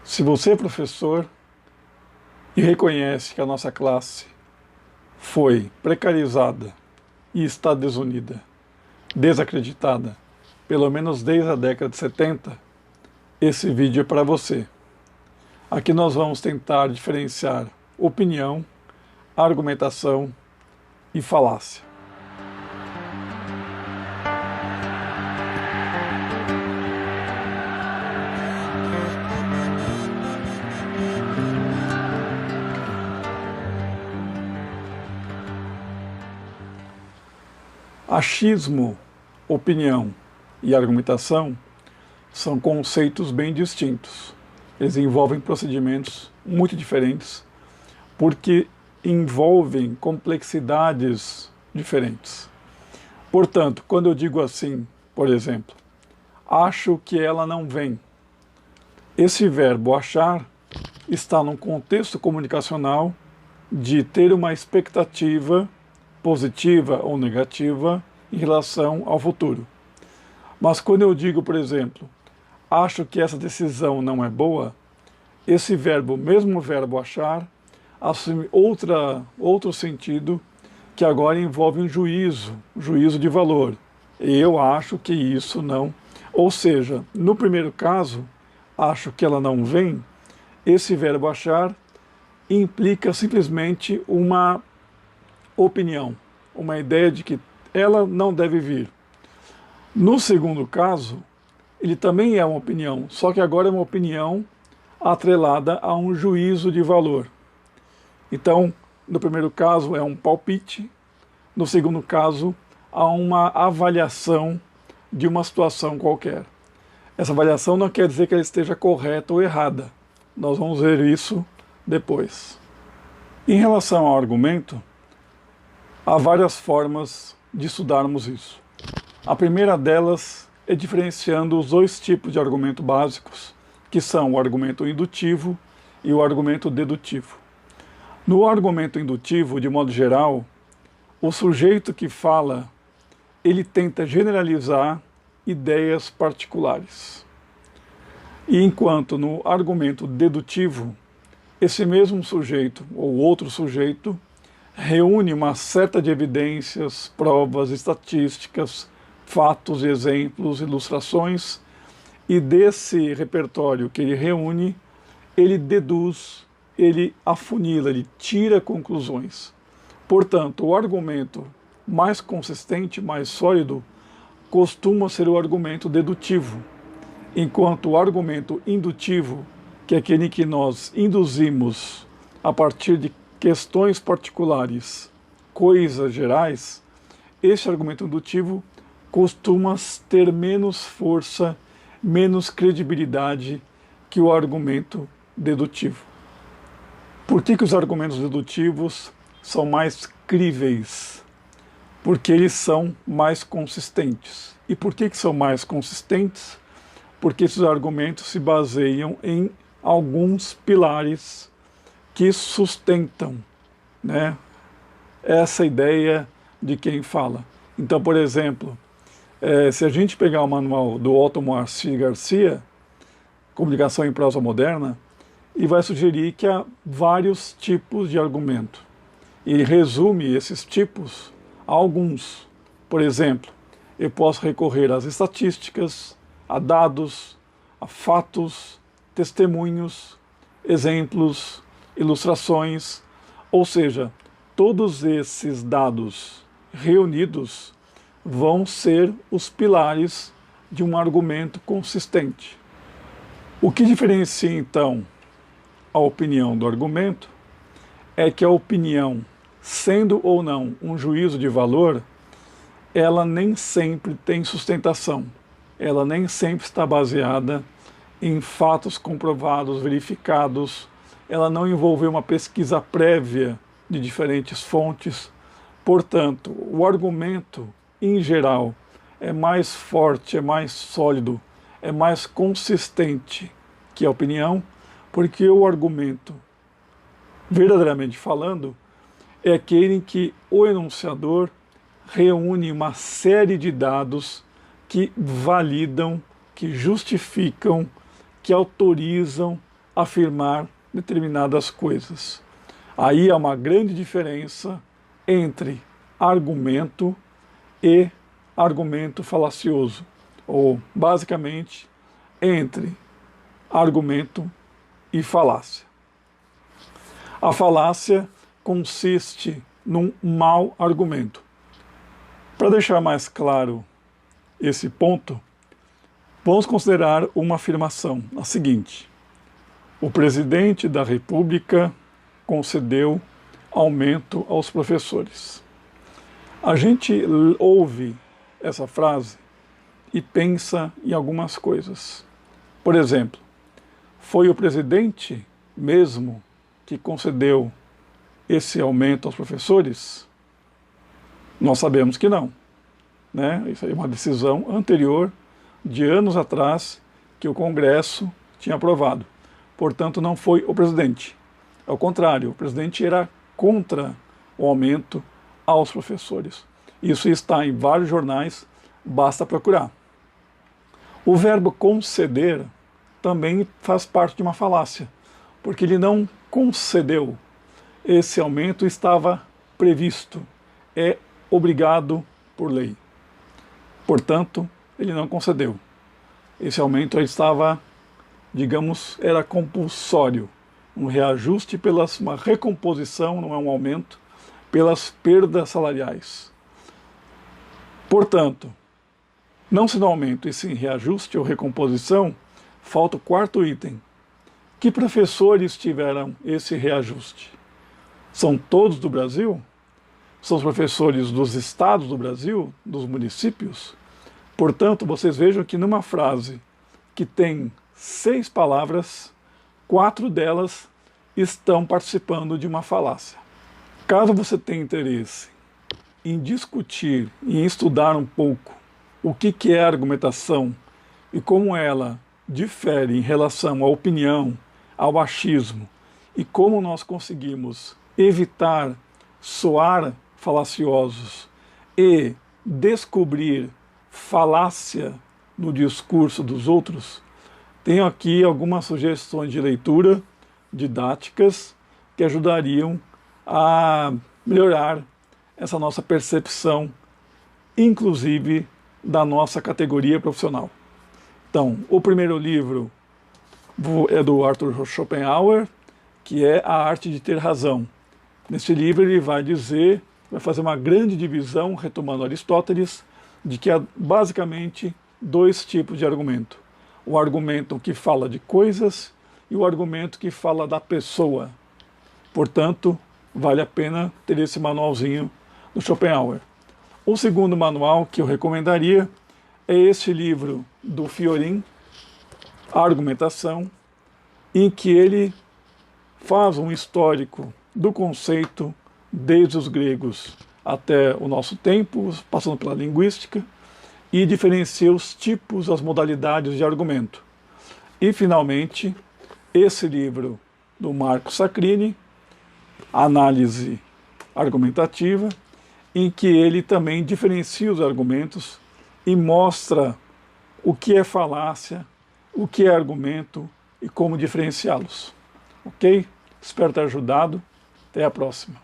Se você é professor e reconhece que a nossa classe foi precarizada e está desunida, desacreditada, pelo menos desde a década de 70, esse vídeo é para você. Aqui nós vamos tentar diferenciar opinião, argumentação e falácia. Achismo, opinião e argumentação são conceitos bem distintos. Eles envolvem procedimentos muito diferentes porque envolvem complexidades diferentes. Portanto, quando eu digo assim, por exemplo, acho que ela não vem, esse verbo achar está num contexto comunicacional de ter uma expectativa positiva ou negativa em relação ao futuro. Mas quando eu digo, por exemplo, acho que essa decisão não é boa, esse verbo, mesmo o verbo achar, assume outro sentido que agora envolve um juízo de valor. Eu acho que isso não. Ou seja, no primeiro caso, acho que ela não vem, esse verbo achar implica simplesmente uma opinião, uma ideia de que ela não deve vir. No segundo caso, ele também é uma opinião, só que agora é uma opinião atrelada a um juízo de valor. Então, no primeiro caso é um palpite, no segundo caso há uma avaliação de uma situação qualquer. Essa avaliação não quer dizer que ela esteja correta ou errada. Nós vamos ver isso depois. Em relação ao argumento, há várias formas de estudarmos isso. A primeira delas é diferenciando os dois tipos de argumento básicos, que são o argumento indutivo e o argumento dedutivo. No argumento indutivo, de modo geral, o sujeito que fala, ele tenta generalizar ideias particulares. E enquanto no argumento dedutivo, esse mesmo sujeito ou outro sujeito reúne uma série de evidências, provas, estatísticas, fatos, exemplos, ilustrações, e desse repertório que ele reúne, ele deduz, ele afunila, ele tira conclusões. Portanto, o argumento mais consistente, mais sólido, costuma ser o argumento dedutivo, enquanto o argumento indutivo, que é aquele que nós induzimos a partir de questões particulares, coisas gerais, esse argumento indutivo costuma ter menos força, menos credibilidade que o argumento dedutivo. Por que os argumentos dedutivos são mais críveis? Porque eles são mais consistentes. E por que são mais consistentes? Porque esses argumentos se baseiam em alguns pilares que sustentam, né, essa ideia de quem fala. Então, por exemplo, se a gente pegar o manual do Otto Moacir Garcia, Comunicação em Prosa Moderna, ele vai sugerir que há vários tipos de argumento. Ele resume esses tipos a alguns. Por exemplo, eu posso recorrer às estatísticas, a dados, a fatos, testemunhos, exemplos, ilustrações, ou seja, todos esses dados reunidos vão ser os pilares de um argumento consistente. O que diferencia, então, a opinião do argumento é que a opinião, sendo ou não um juízo de valor, ela nem sempre tem sustentação, ela nem sempre está baseada em fatos comprovados, verificados, ela não envolveu uma pesquisa prévia de diferentes fontes. Portanto, o argumento, em geral, é mais forte, é mais sólido, é mais consistente que a opinião, porque o argumento, verdadeiramente falando, é aquele em que o enunciador reúne uma série de dados que validam, que justificam, que autorizam afirmar determinadas coisas. Aí há uma grande diferença entre argumento e argumento falacioso, ou basicamente entre argumento e falácia. A falácia consiste num mau argumento. Para deixar mais claro esse ponto, vamos considerar uma afirmação, a seguinte: o presidente da República concedeu aumento aos professores. A gente ouve essa frase e pensa em algumas coisas. Por exemplo, foi o presidente mesmo que concedeu esse aumento aos professores? Nós sabemos que não, né? Isso aí é uma decisão anterior, de anos atrás, que o Congresso tinha aprovado. Portanto, não foi o presidente. Ao contrário, o presidente era contra o aumento aos professores. Isso está em vários jornais, basta procurar. O verbo conceder também faz parte de uma falácia, porque ele não concedeu. Esse aumento estava previsto, é obrigado por lei. Portanto, ele não concedeu. Esse aumento estava, digamos, era compulsório, um reajuste uma recomposição, não é um aumento, pelas perdas salariais. Portanto, não sendo aumento e sim reajuste ou recomposição, falta o quarto item. Que professores tiveram esse reajuste? São todos do Brasil? São os professores dos estados do Brasil, dos municípios? Portanto, vocês vejam que numa frase que tem 6 palavras, 4 delas estão participando de uma falácia. Caso você tenha interesse em discutir e em estudar um pouco o que é a argumentação e como ela difere em relação à opinião, ao achismo, e como nós conseguimos evitar soar falaciosos e descobrir falácia no discurso dos outros, tenho aqui algumas sugestões de leitura didáticas que ajudariam a melhorar essa nossa percepção, inclusive da nossa categoria profissional. Então, o primeiro livro é do Arthur Schopenhauer, que é A Arte de Ter Razão. Neste livro ele vai fazer uma grande divisão, retomando Aristóteles, de que há basicamente 2 tipos de argumento. O argumento que fala de coisas e o argumento que fala da pessoa. Portanto, vale a pena ter esse manualzinho do Schopenhauer. O segundo manual que eu recomendaria é este livro do Fiorin, A Argumentação, em que ele faz um histórico do conceito desde os gregos até o nosso tempo, passando pela linguística, e diferencia os tipos, as modalidades de argumento. E, finalmente, esse livro do Marco Sacchini, Análise Argumentativa, em que ele também diferencia os argumentos e mostra o que é falácia, o que é argumento e como diferenciá-los. Ok? Espero ter ajudado. Até a próxima.